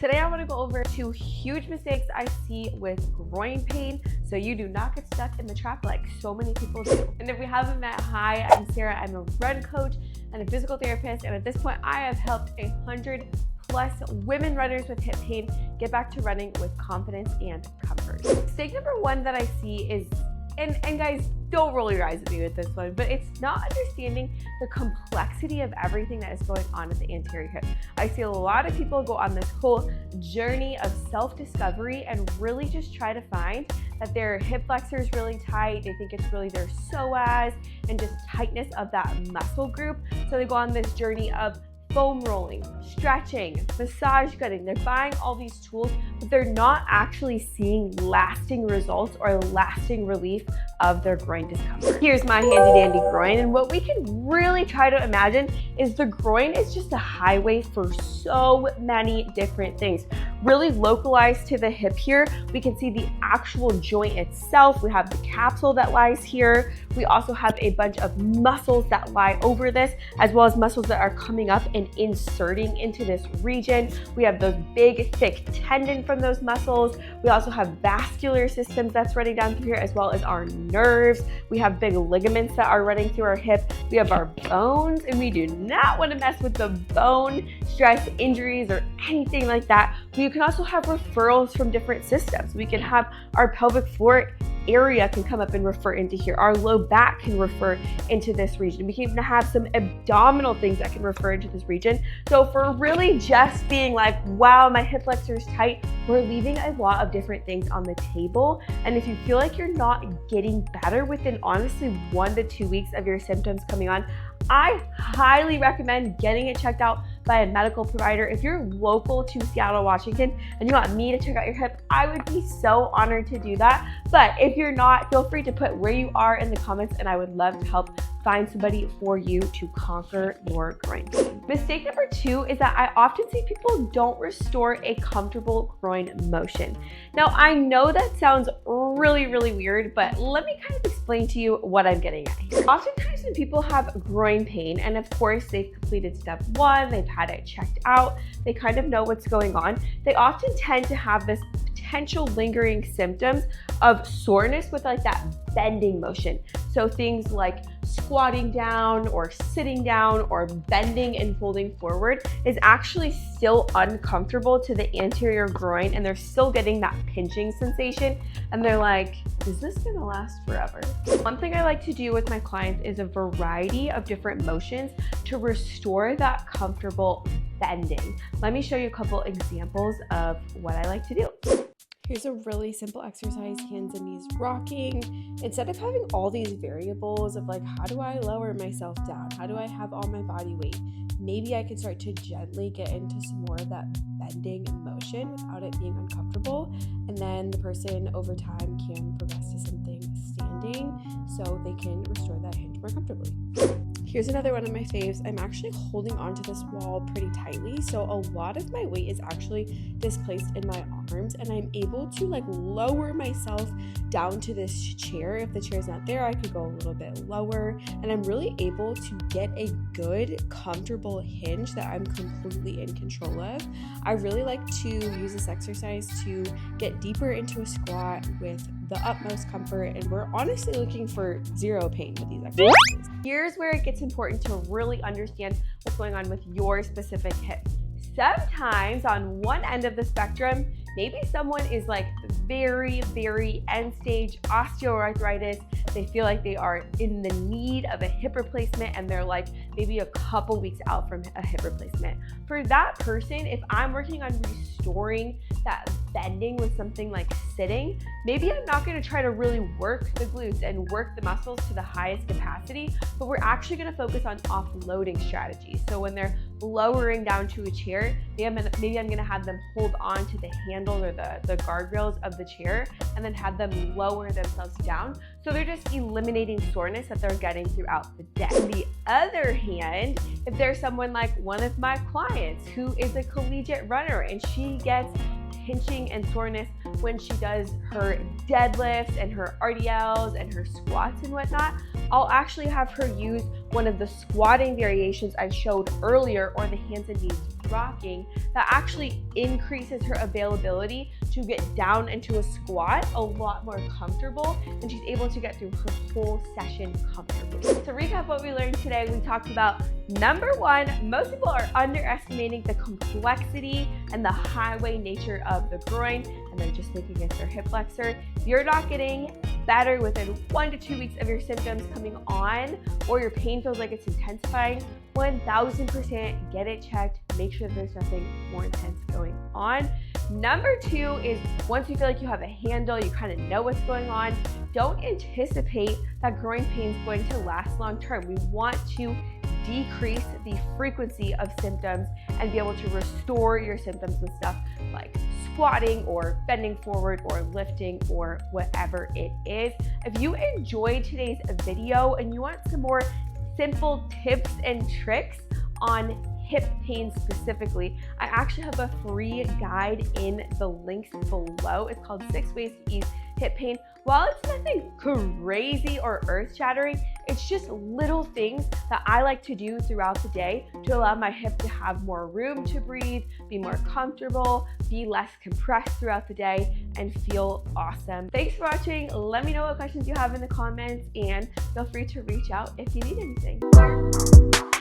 Today I want to go over 2 huge mistakes I see with groin pain so you do not get stuck in the trap like so many people do. And if we haven't met, hi, I'm Sarah. I'm a run coach and a physical therapist, and at this point I have helped 100+ women runners with hip pain get back to running with confidence and comfort. Mistake number 1 that I see is, and guys, don't roll your eyes at me with this one, but it's not understanding the complexity of everything that is going on at the anterior hip. I see a lot of people go on this whole journey of self-discovery and really just try to find that their hip flexor is really tight. They think it's really their psoas and just tightness of that muscle group. So they go on this journey of foam rolling, stretching, massage gunning. They're buying all these tools, but they're not actually seeing lasting results or lasting relief of their groin discomfort. Here's my handy dandy groin, and what we can really try to imagine is the groin is just a highway for so many different things. Really localized to the hip here, we can see the actual joint itself. We have the capsule that lies here. We also have a bunch of muscles that lie over this, as well as muscles that are coming up and inserting into this region. We have those big, thick tendon from those muscles. We also have vascular systems that's running down through here, as well as our nerves. We have big ligaments that are running through our hip. We have our bones, and we do not want to mess with the bone stress injuries or anything like that. We can also have referrals from different systems. We can have our pelvic floor area can come up and refer into here. Our low back can refer into this region. We can even have some abdominal things that can refer into this region. So if we're really just being like, wow, my hip flexor is tight, we're leaving a lot of different things on the table. And if you feel like you're not getting better within honestly 1 to 2 weeks of your symptoms coming on, I highly recommend getting it checked out by a medical provider. If you're local to Seattle, Washington, and you want me to check out your hip, I would be so honored to do that. But if you're not, feel free to put where you are in the comments, and I would love to help find somebody for you to conquer your groin pain. Mistake number 2 is that I often see people don't restore a comfortable groin motion. Now, I know that sounds really weird, but let me kind of explain to you what I'm getting at here. Oftentimes when people have groin pain, and of course they've completed step 1, they've had it checked out, they kind of know what's going on, they often tend to have this potential lingering symptoms of soreness with like that bending motion. So things like squatting down or sitting down or bending and folding forward is actually still uncomfortable to the anterior groin, and they're still getting that pinching sensation, and they're like, is this gonna last forever? One thing I like to do with my clients is a variety of different motions to restore that comfortable bending. Let me show you a couple examples of what I like to do. Here's a really simple exercise, hands and knees rocking. Instead of having all these variables of like, how do I lower myself down? How do I have all my body weight? Maybe I can start to gently get into some more of that bending motion without it being uncomfortable. And then the person over time can progress to something standing so they can restore that hinge more comfortably. Here's another one of my faves. I'm actually holding onto this wall pretty tightly, so a lot of my weight is actually displaced in my arms, and I'm able to like lower myself down to this chair. If the chair's not there, I could go a little bit lower, and I'm really able to get a good, comfortable hinge that I'm completely in control of. I really like to use this exercise to get deeper into a squat with the utmost comfort, and we're honestly looking for 0 pain with these exercises. Here's where it gets important to really understand what's going on with your specific hip. Sometimes on one end of the spectrum, maybe someone is like very end stage osteoarthritis. They feel like they are in the need of a hip replacement, and they're like maybe a couple weeks out from a hip replacement. For that person, if I'm working on restoring that bending with something like sitting, maybe I'm not going to try to really work the glutes and work the muscles to the highest capacity, but we're actually going to focus on offloading strategies. So when they're lowering down to a chair, maybe I'm going to have them hold on to the handle or the guardrails of the chair, and then have them lower themselves down. So they're just eliminating soreness that they're getting throughout the day. On the other hand, if there's someone like one of my clients who is a collegiate runner and she gets pinching and soreness when she does her deadlifts and her RDLs and her squats and whatnot, I'll actually have her use one of the squatting variations I showed earlier, or the hands and knees rocking that actually increases her availability to get down into a squat a lot more comfortable, and she's able to get through her whole session comfortably. To recap what we learned today, we talked about number one, most people are underestimating the complexity and the highway nature of the groin, and they're just thinking it's their hip flexor. If you're not getting better within 1 to 2 weeks of your symptoms coming on, or your pain feels like it's intensifying, 1000% get it checked. Make sure there's nothing more intense going on. Number two is once you feel like you have a handle, you kind of know what's going on, don't anticipate that groin pain is going to last long term. We want to decrease the frequency of symptoms and be able to restore your symptoms with stuff like squatting or bending forward or lifting or whatever it is. If you enjoyed today's video and you want some more simple tips and tricks on hip pain specifically, I actually have a free guide in the links below. It's called 6 Ways to Ease Hip Pain. While it's nothing crazy or earth-shattering, it's just little things that I like to do throughout the day to allow my hip to have more room to breathe, be more comfortable, be less compressed throughout the day, and feel awesome. Thanks for watching. Let me know what questions you have in the comments, and feel free to reach out if you need anything.